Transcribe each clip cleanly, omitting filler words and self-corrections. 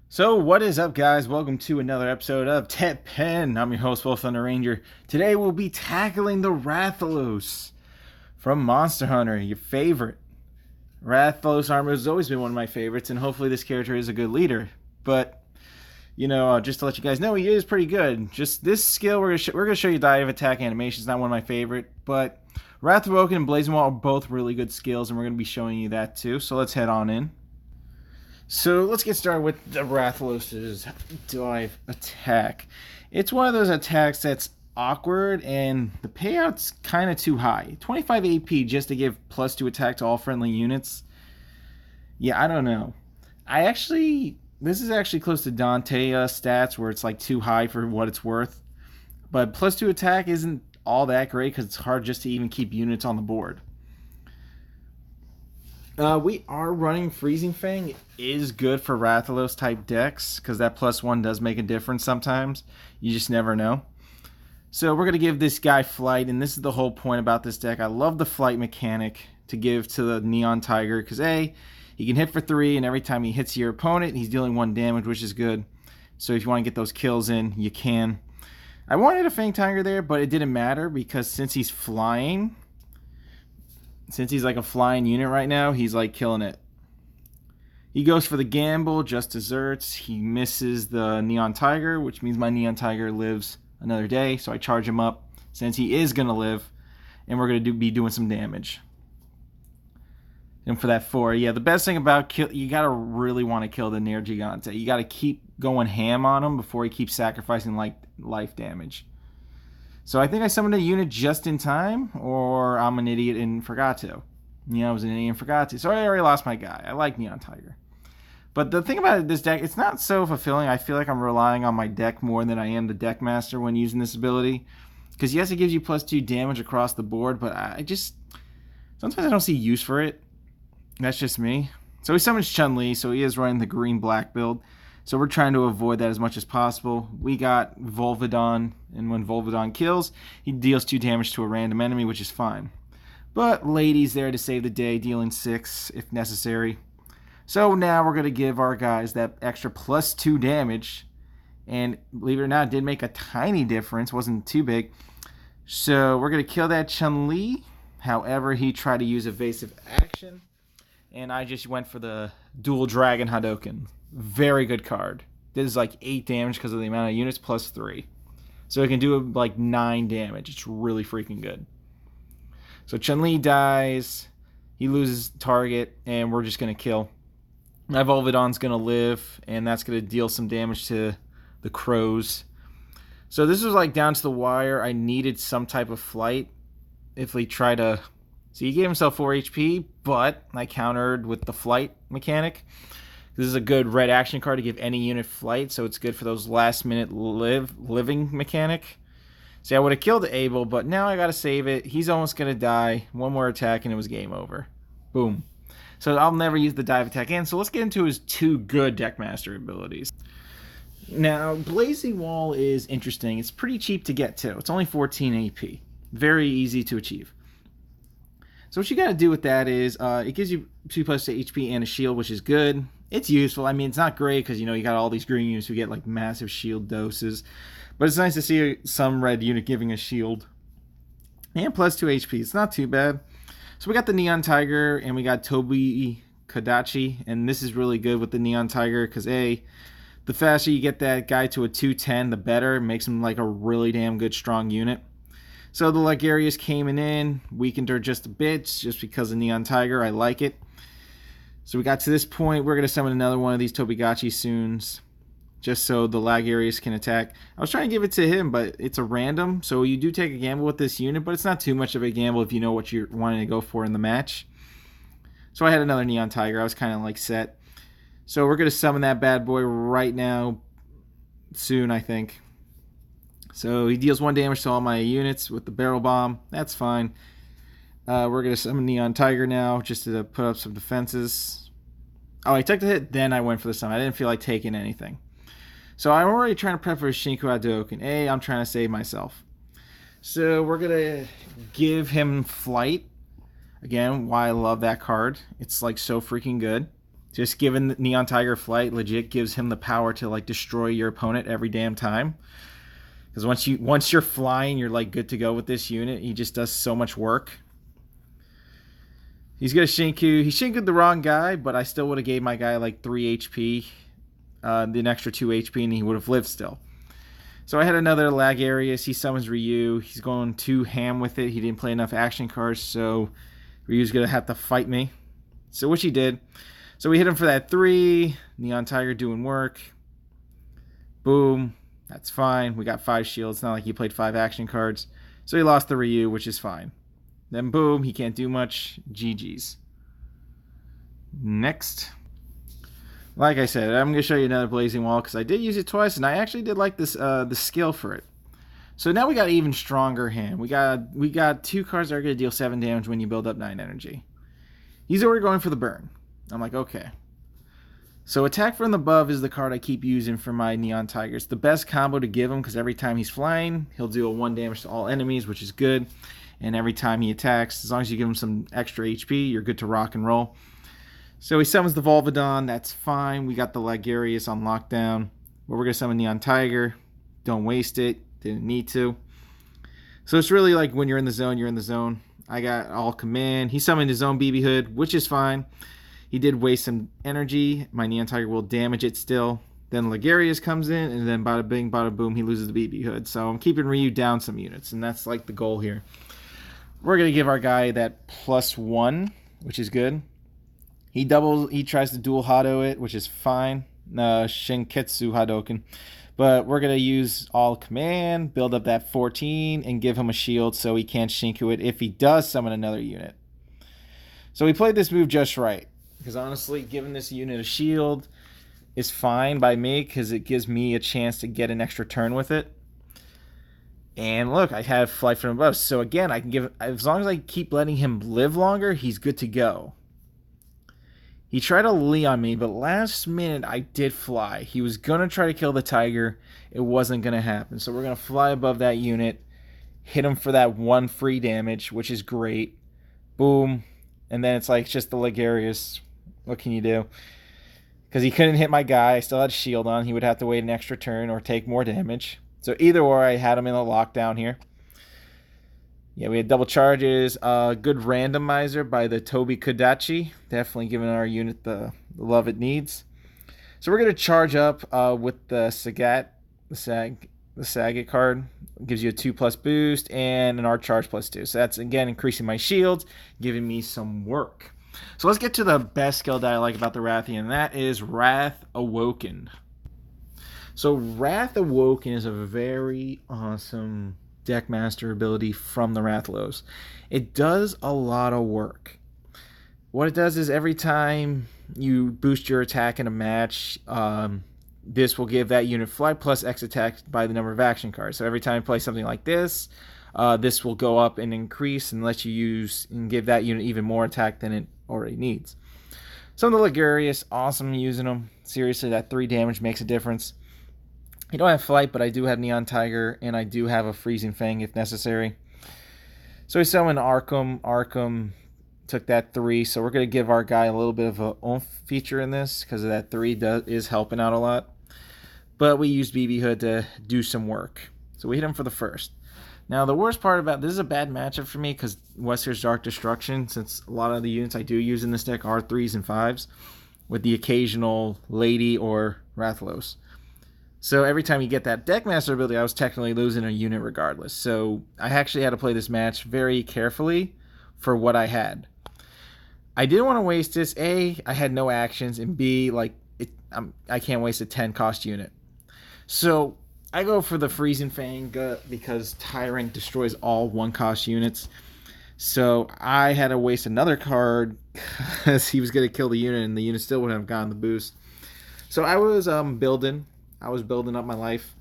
So what is up, guys? Welcome to another episode of Teppen. I'm your host, Wolf Thunder Ranger. Today we'll be tackling the Rathlos from Monster Hunter, your favorite. Rathlos armor has always been one of my favorites, and hopefully this character is a good leader. But just to let you guys know, he is pretty good. Just this skill, we're gonna show you dive attack animation. It's not one of my favorite, but Wrath Awoken and Blazing Wall are both really good skills, and we're gonna be showing you that too. So let's head on in. So let's get started with the Rathlos' dive attack. It's one of those attacks that's awkward and the payout's kind of too high. 25 AP just to give +2 attack to all friendly units. Yeah, I don't know. This is actually close to Dante stats where it's like too high for what it's worth. But +2 attack isn't all that great because it's hard just to even keep units on the board. We are running Freezing Fang. It is good for Rathlos type decks because that +1 does make a difference sometimes. You just never know. So we're going to give this guy flight, and this is the whole point about this deck. I love the flight mechanic to give to the Neon Tiger because A, he can hit for 3, and every time he hits your opponent, he's dealing 1 damage, which is good. So if you want to get those kills in, you can. I wanted a Fang Tiger there, but it didn't matter because since he's flying... Since he's like a flying unit right now, he's like killing it. He goes for the gamble, just desserts. He misses the Neon Tiger, which means my Neon Tiger lives another day. So I charge him up since he is going to live. And we're going to be doing some damage. And for that 4, yeah, the best thing about you got to really want to kill the Near Gigante. You got to keep going ham on him before he keeps sacrificing like life damage. So I think I summoned a unit just in time, or I'm an idiot and forgot to. I was an idiot and forgot to. So I already lost my guy. I like Neon Tiger. But the thing about this deck, it's not so fulfilling. I feel like I'm relying on my deck more than I am the deck master when using this ability. Because yes, it gives you +2 damage across the board, but sometimes I don't see use for it. That's just me. So he summons Chun-Li, so he is running the green-black build. So we're trying to avoid that as much as possible. We got Volvidon, and when Volvidon kills, he deals 2 damage to a random enemy, which is fine. But Lady's there to save the day, dealing 6 if necessary. So now we're going to give our guys that extra +2 damage. And believe it or not, it did make a tiny difference. Wasn't too big. So we're going to kill that Chun-Li. However, he tried to use evasive action. And I just went for the dual Dragon Hadoken. Very good card. This is like 8 damage because of the amount of units +3. So it can do like 9 damage. It's really freaking good. So Chun-Li dies. He loses target, and we're just going to kill. My Volvidon's going to live, and that's going to deal some damage to the crows. So this was like down to the wire. I needed some type of flight. If we try to... So he gave himself 4 HP, but I countered with the flight mechanic. This is a good red action card to give any unit flight, so it's good for those last-minute living mechanic. See, I would have killed Abel, but now I got to save it. He's almost going to die. One more attack, and it was game over. Boom. So I'll never use the dive attack again, so let's get into his 2 good Deckmaster abilities. Now, Blazing Wall is interesting. It's pretty cheap to get, too. It's only 14 AP. Very easy to achieve. So what you got to do with that is, it gives you 2+ HP and a shield, which is good. It's useful. I mean, it's not great because, you got all these green units who get, like, massive shield doses. But it's nice to see some red unit giving a shield. And +2 HP. It's not too bad. So we got the Neon Tiger, and we got Tobi Kadachi. And this is really good with the Neon Tiger because, A, the faster you get that guy to a 210, the better. It makes him, like, a really damn good, strong unit. So the Lagarius came in, weakened her just a bit, just because of Neon Tiger. I like it. So we got to this point. We're going to summon another one of these Tobigachi soons, just so the Lagarius can attack. I was trying to give it to him, but it's a random, so you do take a gamble with this unit, but it's not too much of a gamble if you know what you're wanting to go for in the match. So I had another Neon Tiger. I was kind of like set. So we're going to summon that bad boy right now, soon, I think. So he deals 1 damage to all my units with the barrel bomb. That's fine. We're going to summon Neon Tiger now just to put up some defenses. Oh, I took the hit, then I went for the summon. I didn't feel like taking anything. So I'm already trying to prep for a Shinku Hadoken. A, I'm trying to save myself. So we're going to give him flight. Again, why I love that card. It's like so freaking good. Just giving Neon Tiger flight legit gives him the power to like destroy your opponent every damn time. Because once you're flying, you're like good to go with this unit. He just does so much work. He's gonna Shinku. He Shinku'd the wrong guy, but I still would have gave my guy like 3 HP, an extra 2 HP, and he would have lived still. So I had another Lagarius. He summons Ryu. He's going too ham with it. He didn't play enough action cards, so Ryu's gonna have to fight me. So which he did. So we hit him for that 3. Neon Tiger doing work. Boom. That's fine. We got 5 shields. It's not like he played 5 action cards. So he lost the Ryu, which is fine. Then boom, he can't do much. GG's. Next. Like I said, I'm going to show you another Blazing Wall because I did use it twice, and I actually did like this the skill for it. So now we got an even stronger hand. We got 2 cards that are going to deal 7 damage when you build up 9 energy. He's already going for the burn. I'm like, okay. So Attack from above is the card I keep using for my Neon Tigers. The best combo to give him because every time he's flying, he'll do a 1 damage to all enemies, which is good. And every time he attacks, as long as you give him some extra HP, you're good to rock and roll. So he summons the Volvidon. That's fine. We got the Lagarius on lockdown. But we're going to summon Neon Tiger. Don't waste it. Didn't need to. So it's really like when you're in the zone, you're in the zone. I got all command. He summoned his own BB Hood, which is fine. He did waste some energy. My Neon Tiger will damage it still. Then Lagarius comes in, and then bada bing, bada boom, he loses the BB Hood. So I'm keeping Ryu down some units, and that's like the goal here. We're going to give our guy that +1, which is good. He tries to dual Hado it, which is fine. Shinketsu Hadoken. But we're going to use all command, build up that 14, and give him a shield so he can't Shinku it if he does summon another unit. So we played this move just right. Because honestly, giving this unit a shield is fine by me because it gives me a chance to get an extra turn with it. And look, I have Flight from Above. So again, I can give, as long as I keep letting him live longer, he's good to go. He tried to Lee on me, but last minute I did fly. He was going to try to kill the Tiger. It wasn't going to happen. So we're going to fly above that unit, hit him for that 1 free damage, which is great. Boom. And then it's like just the Lagarius. What can you do? Because he couldn't hit my guy. I still had shield on. He would have to wait an extra turn or take more damage. So either or, I had him in a lockdown here. Yeah, we had double charges. Good randomizer by the Tobi Kodachi. Definitely giving our unit the love it needs. So we're going to charge up with the Sagat, the Sagat card. Gives you a 2+ boost and an art charge +2. So that's, again, increasing my shields, giving me some work. So let's get to the best skill that I like about the Rathian, and that is Wrath Awoken. So Wrath Awoken is a very awesome deck master ability from the Rathlos. It does a lot of work. What it does is every time you boost your attack in a match, this will give that unit flight plus X attack by the number of action cards. So every time you play something like this, this will go up and increase and let you use and give that unit even more attack than it already needs. Some of the Lagarius, awesome using them. Seriously, that 3 damage makes a difference. I don't have Flight, but I do have Neon Tiger, and I do have a Freezing Fang if necessary. So we summoned Arkham. Arkham took that 3, so we're going to give our guy a little bit of a oomph feature in this because that 3 is helping out a lot. But we used BB Hood to do some work. So we hit him for the first. Now, the worst part about this is a bad matchup for me because Wesker's Dark Destruction, since a lot of the units I do use in this deck are 3s and 5s, with the occasional Lady or Rathlos. So every time you get that Deckmaster ability, I was technically losing a unit regardless. So I actually had to play this match very carefully for what I had. I didn't want to waste this. A, I had no actions, and B, like I can't waste a 10 cost unit. So I go for the Freezing Fang because Tyrant destroys all 1 cost units. So I had to waste another card because he was going to kill the unit, and the unit still wouldn't have gotten the boost. So I was building up my life,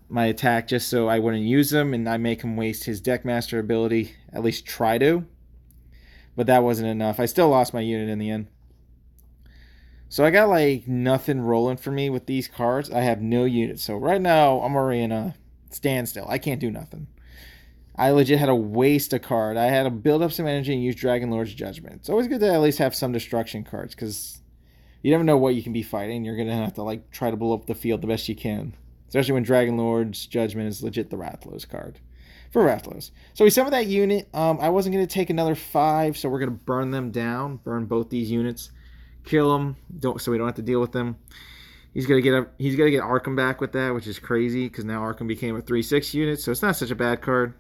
my attack, just so I wouldn't use him, and I make him waste his Deckmaster ability, at least try to. But that wasn't enough. I still lost my unit in the end. So I got like nothing rolling for me with these cards. I have no units. So right now I'm already in a standstill. I can't do nothing. I legit had to waste a card. I had to build up some energy and use Dragon Lord's Judgment. It's always good to at least have some destruction cards because You never know what you can be fighting. You're going to have to like try to blow up the field the best you can. Especially when Dragon Lord's Judgment is legit the Rathlos card. For Rathlos. So we summoned that unit. I wasn't going to take another 5, so we're going to burn them down. Burn both these units. Kill them, so we don't have to deal with them. He's gonna get Arkham back with that, which is crazy because now Arkham became a 3/6 unit, so it's not such a bad card.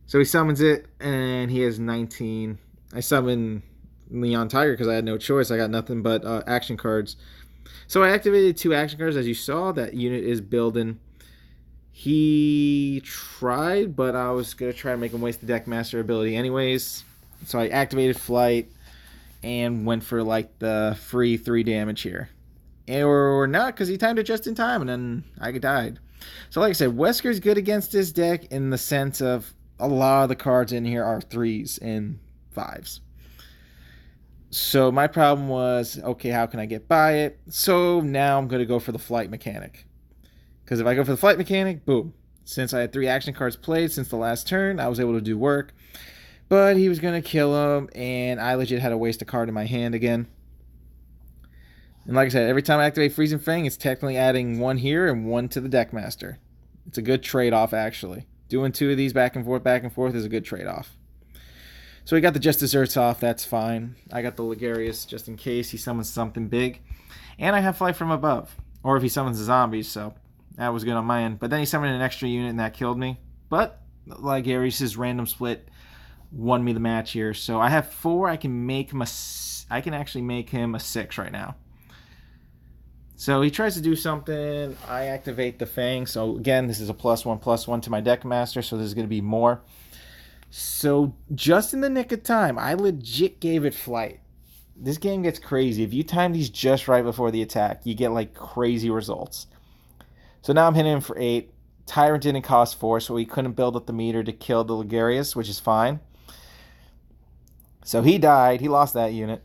So he summons it, and he has 19. I summon Leon Tiger because I had no choice. I got nothing but action cards. So I activated 2 action cards, as you saw. That unit is building. He tried, but I was gonna try to make him waste the Deckmaster ability anyways. So I activated Flight and went for like the free 3 damage here. Or not, because he timed it just in time and then I died. So like I said, Wesker's good against this deck in the sense of a lot of the cards in here are 3s and 5s. So my problem was, okay, how can I get by it? So now I'm going to go for the Flight mechanic. Because if I go for the Flight mechanic, boom. Since I had 3 action cards played since the last turn, I was able to do work. But he was going to kill him, and I legit had to waste a card in my hand again. And like I said, every time I activate Freezing Fang, it's technically adding 1 here and 1 to the Deckmaster. It's a good trade-off, actually. Doing 2 of these back and forth is a good trade-off. So we got the Just Desserts off, that's fine. I got the Ligarius just in case he summons something big. And I have Flight from Above. Or if he summons the zombies, so that was good on my end. But then he summoned an extra unit and that killed me. But Ligarius' random split won me the match here. So I have 4. I can actually make him a 6 right now. So he tries to do something. I activate the Fang. So again, this is a +1/+1 to my Deckmaster. So there's going to be more. So just in the nick of time, I legit gave it Flight. This game gets crazy. If you time these just right before the attack, you get like crazy results. So now I'm hitting him for 8. Tyrant didn't cost 4, so he couldn't build up the meter to kill the Ligarius, which is fine. So he died. He lost that unit.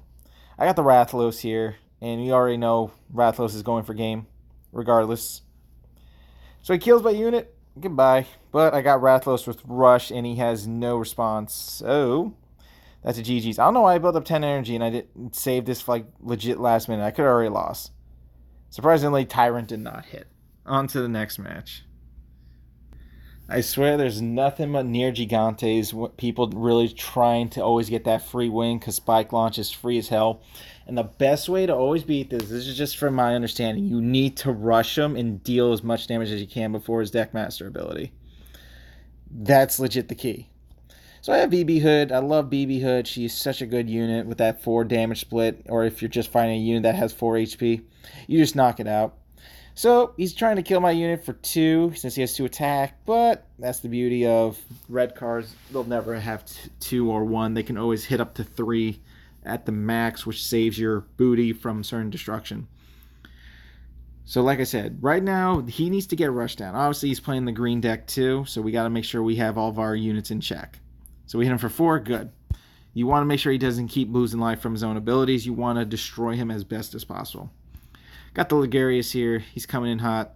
I got the Rathlos here, and we already know Rathlos is going for game, regardless. So he kills my unit. Goodbye. But I got Rathlos with Rush, and he has no response. So that's a GG's. I don't know why I built up 10 energy, and I didn't save this for like legit last minute. I could have already lost. Surprisingly, Tyrant did not hit. On to the next match. I swear there's nothing but near Gigantes. People really trying to always get that free win because Spike Launch is free as hell. And the best way to always beat this is just from my understanding. You need to rush him and deal as much damage as you can before his Deckmaster ability. That's legit the key. So I have BB Hood. I love BB Hood. She's such a good unit with that 4 damage split. Or if you're just fighting a unit that has 4 HP, you just knock it out. So he's trying to kill my unit for 2 since he has 2 attack, but that's the beauty of red cards. They'll never have 2 or 1. They can always hit up to 3 at the max, which saves your booty from certain destruction. So like I said, right now he needs to get rushed down. Obviously he's playing the green deck too, so we got to make sure we have all of our units in check. So we hit him for 4, good. You want to make sure he doesn't keep losing life from his own abilities. You want to destroy him as best as possible. Got the Ligarius here. He's coming in hot.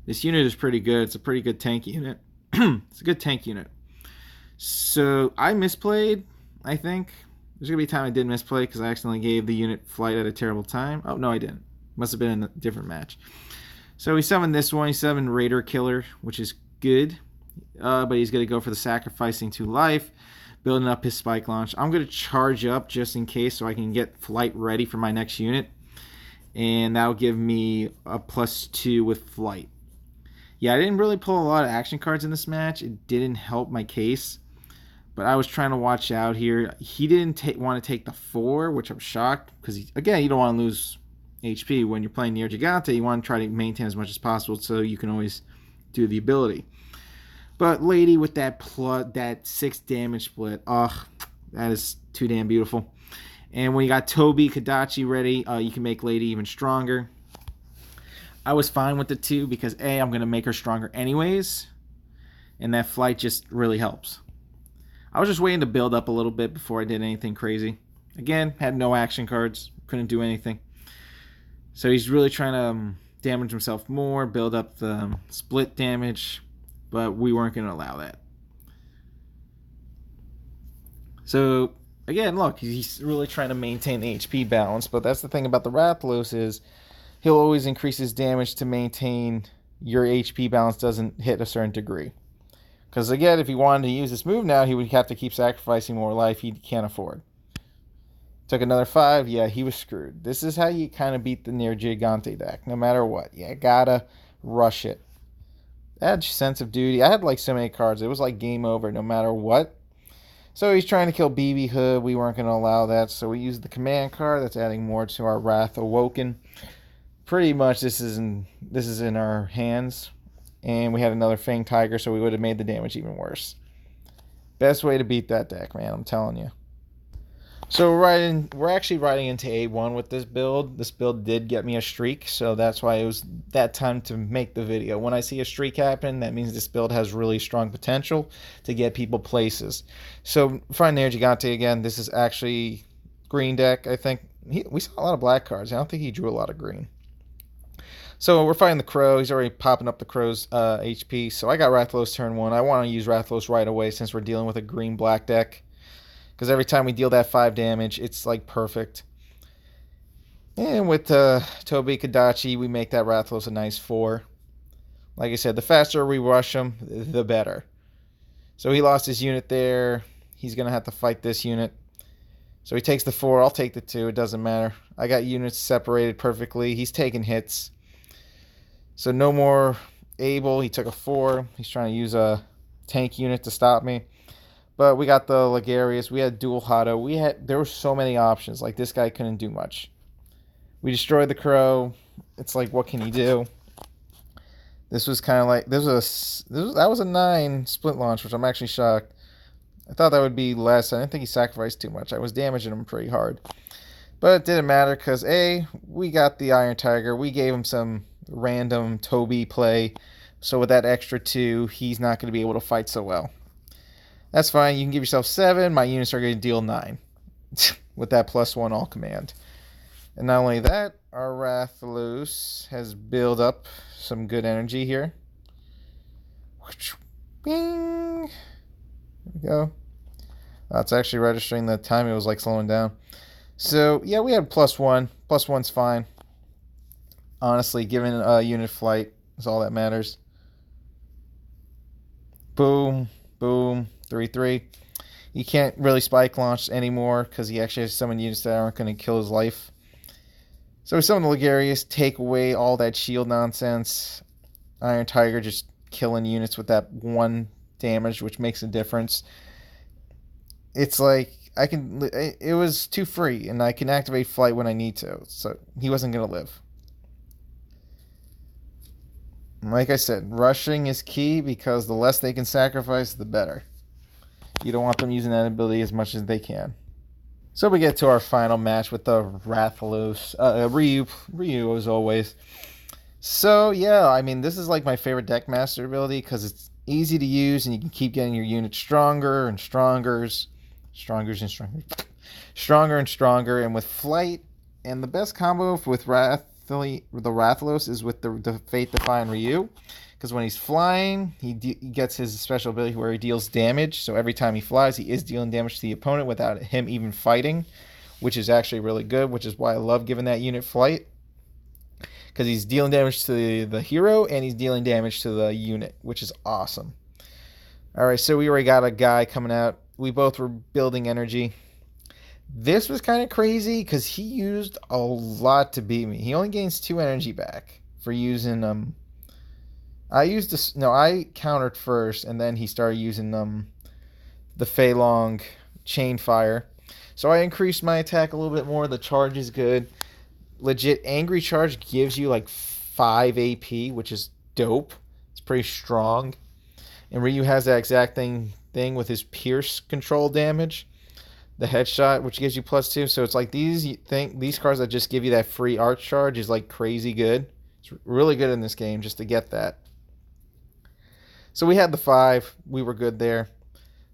This unit is pretty good. It's a pretty good tank unit. It's a good tank unit. So I misplayed, I think. There's going to be a time I did misplay because I accidentally gave the unit Flight at a terrible time. Oh, no, I didn't. Must have been in a different match. So he summoned this one. He summoned Raider Killer, which is good. But he's going to go for the sacrificing 2 life, building up his Spike Launch. I'm going to charge up just in case so I can get Flight ready for my next unit. And that'll give me a +2 with Flight. Yeah, I didn't really pull a lot of action cards in this match. It didn't help my case. But I was trying to watch out here. He didn't want to take the 4, which I'm shocked. Because, again, you don't want to lose HP. When you're playing near Gigante, you want to try to maintain as much as possible so you can always do the ability. But Lady with that 6 damage split, oh, that is too damn beautiful. And when you got Toby Kadachi ready, you can make Lady even stronger. I was fine with the 2 because A, I'm going to make her stronger anyways. And that Flight just really helps. I was just waiting to build up a little bit before I did anything crazy. Again, had no action cards. Couldn't do anything. So he's really trying to damage himself more, build up the split damage. But we weren't going to allow that. So again, look, he's really trying to maintain the HP balance, but that's the thing about the Rathlos is he'll always increase his damage to maintain your HP balance doesn't hit a certain degree. Because again, if he wanted to use this move now, he would have to keep sacrificing more life he can't afford. Took another 5. Yeah, he was screwed. This is how you kind of beat the Near Gigante deck, no matter what. You gotta rush it. That sense of duty. I had like so many cards. It was like game over no matter what. So he's trying to kill BB Hood. We weren't going to allow that. So we used the command card. That's adding more to our Wrath Awoken. Pretty much this is in our hands. And we had another Fang Tiger, so we would have made the damage even worse. Best way to beat that deck, man. I'm telling you. So we're actually riding into A1 with this build. This build did get me a streak, so that's why it was that time to make the video. When I see a streak happen, that means this build has really strong potential to get people places. So find Near Gigante again. This is actually green deck, I think. We saw a lot of black cards. I don't think he drew a lot of green. So we're fighting the Crow. He's already popping up the Crow's HP. So I got Rathlos turn 1. I want to use Rathlos right away since we're dealing with a green-black deck. Because every time we deal that 5 damage, it's like perfect. And with Toby Kadachi, we make that Rathlos a nice 4. Like I said, the faster we rush him, the better. So he lost his unit there. He's going to have to fight this unit. So he takes the 4. I'll take the 2. It doesn't matter. I got units separated perfectly. He's taking hits. So no more Able. He took a 4. He's trying to use a tank unit to stop me. But we got the Ligarius. We had dual Hado. There were so many options. Like, this guy couldn't do much. We destroyed the Crow. It's like, what can he do? This was kind of like that was a 9 split launch, which I'm actually shocked. I thought that would be less. I didn't think he sacrificed too much. I was damaging him pretty hard. But it didn't matter because we got the Iron Tiger. We gave him some random Toby play. So with that extra 2, he's not going to be able to fight so well. That's fine. You can give yourself 7. My units are going to deal 9 with that +1 all command. And not only that, our Rathlos has built up some good energy here. Bing! There we go. It's actually registering the time. It was like slowing down. So, yeah, we had +1. +1's fine. Honestly, giving a unit flight is all that matters. Boom. Boom. 3-3. He can't really spike launch anymore because he actually has summon units that aren't going to kill his life. So we summon the Ligarius, take away all that shield nonsense. Iron Tiger just killing units with that 1 damage, which makes a difference. It's like it was too free, and I can activate flight when I need to. So he wasn't going to live. Like I said, rushing is key because the less they can sacrifice, the better. You don't want them using that ability as much as they can. So we get to our final match with the Rathlos. Ryu as always. So yeah, I mean, this is like my favorite deck master ability because it's easy to use and you can keep getting your unit stronger and stronger. And with flight, and the best combo with the Rathlos is with the Fate-Defying Ryu. Because when he's flying, he gets his special ability where he deals damage. So every time he flies, he is dealing damage to the opponent without him even fighting, which is actually really good, which is why I love giving that unit flight. Because he's dealing damage to the hero, and he's dealing damage to the unit, which is awesome. Alright, so we already got a guy coming out. We both were building energy. This was kind of crazy, because he used a lot to beat me. He only gains 2 energy back for using... I countered first, and then he started using the Fei Long Chain Fire. So I increased my attack a little bit more. The charge is good. Legit, Angry Charge gives you like 5 AP, which is dope. It's pretty strong. And Ryu has that exact thing with his Pierce control damage. The Headshot, which gives you +2. So it's like these cards that just give you that free Arch Charge is like crazy good. It's really good in this game just to get that. So we had the 5. We were good there.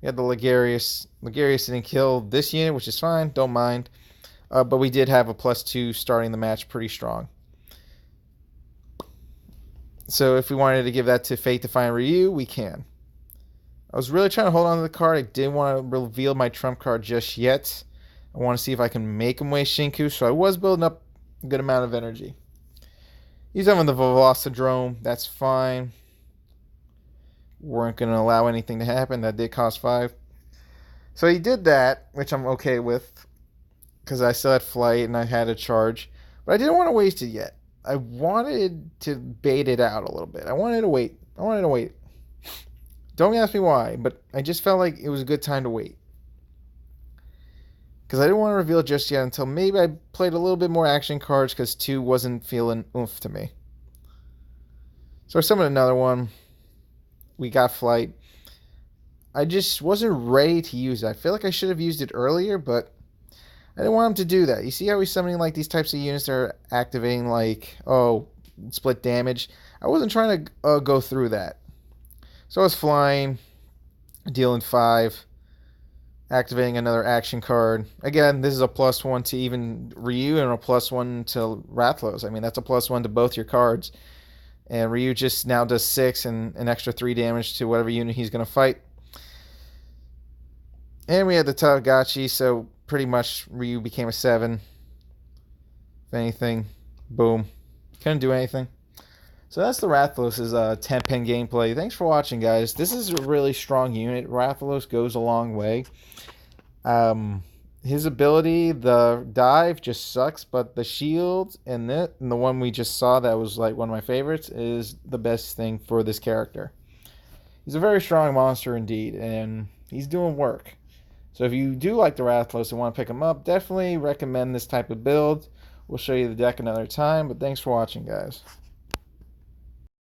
We had the Ligarius. Ligarius didn't kill this unit, which is fine. Don't mind. But we did have a +2 starting the match pretty strong. So if we wanted to give that to Fate-Defying Ryu, we can. I was really trying to hold on to the card. I didn't want to reveal my trump card just yet. I want to see if I can make him waste Shinku, so I was building up a good amount of energy. He's having the Velocidrome. That's fine. Weren't going to allow anything to happen. That did cost 5. So he did that, which I'm okay with, because I still had flight and I had a charge. But I didn't want to waste it yet. I wanted to bait it out a little bit. I wanted to wait. Don't ask me why, but I just felt like it was a good time to wait. Because I didn't want to reveal it just yet until maybe I played a little bit more action cards, because 2 wasn't feeling oomph to me. So I summoned another one. We got flight. I just wasn't ready to use it. I feel like I should have used it earlier, but I didn't want him to do that. You see how he's summoning like these types of units that are activating like, oh, split damage? I wasn't trying to go through that. So I was flying, dealing 5, activating another action card. Again, this is a +1 to even Ryu and a +1 to Rathlos. I mean, that's a +1 to both your cards. And Ryu just now does 6 and an extra 3 damage to whatever unit he's going to fight. And we had the Tagachi, so pretty much Ryu became a 7. If anything, boom. Couldn't do anything. So that's the Rathlos' Teppen gameplay. Thanks for watching, guys. This is a really strong unit. Rathlos goes a long way. His ability, the dive, just sucks, but the shield and the one we just saw that was like one of my favorites is the best thing for this character. He's a very strong monster indeed, and he's doing work. So if you do like the Rathlos and want to pick him up, definitely recommend this type of build. We'll show you the deck another time, but thanks for watching, guys.